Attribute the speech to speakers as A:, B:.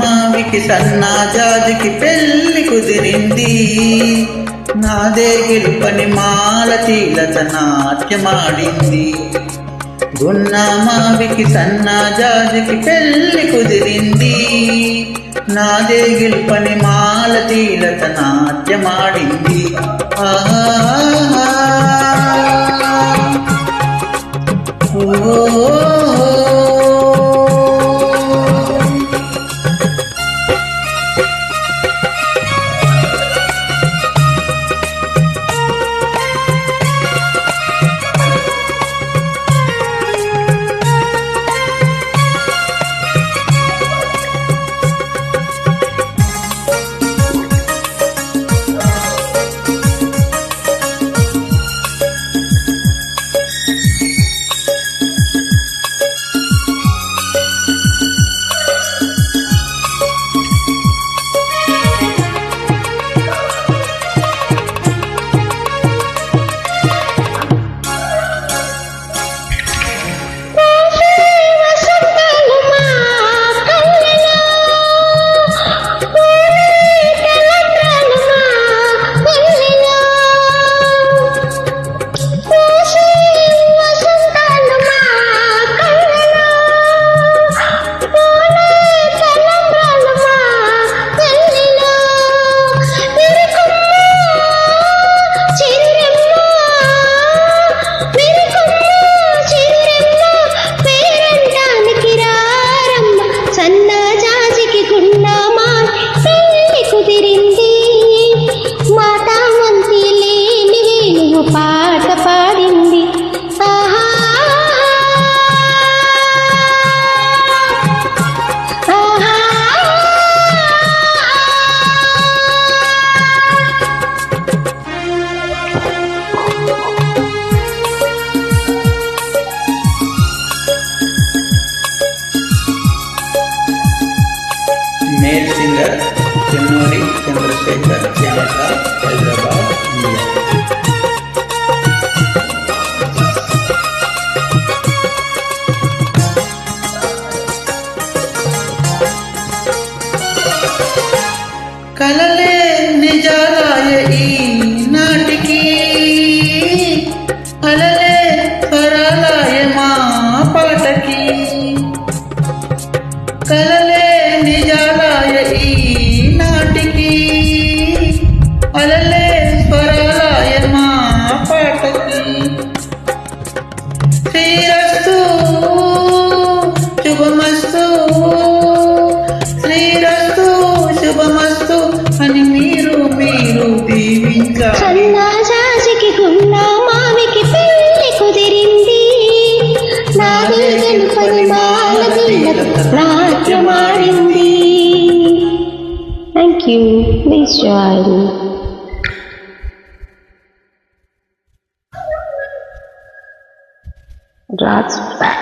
A: మావికి సన్నాజాజికి పెళ్లి కుదిరింది. నాదే గెలుపని మాలతీలత నాట్యమాడింది. గున్నామావికి సన్నాజాజికి పెళ్లి కుదిరింది. నాదే గెలుపని మాలతీలత నాట్యమాడింది. ఆహా मेल सिंगर चिन्नूरी चंद्रशेखर चाहता हैदराबाद इंडिया। కలలే నిజాలాయ ఈ నాటికి అలలే స్వరాలాయ మా పాటకి కలలే నిజాలాయ ఈ నాటికి అలలే స్వరాలాయ మా పాటకి శ్రీరస్తు శుభమస్తు శ్రీరస్తు శుభమస్తు అని మీరు దీవించాలి.
B: సన్నాజాజికి గున్నామావికి పెళ్లి కుదిరింది. నాదే గెలుపని మాలతీలత నాట్యమాడింది. Thank you. Please join. That's back.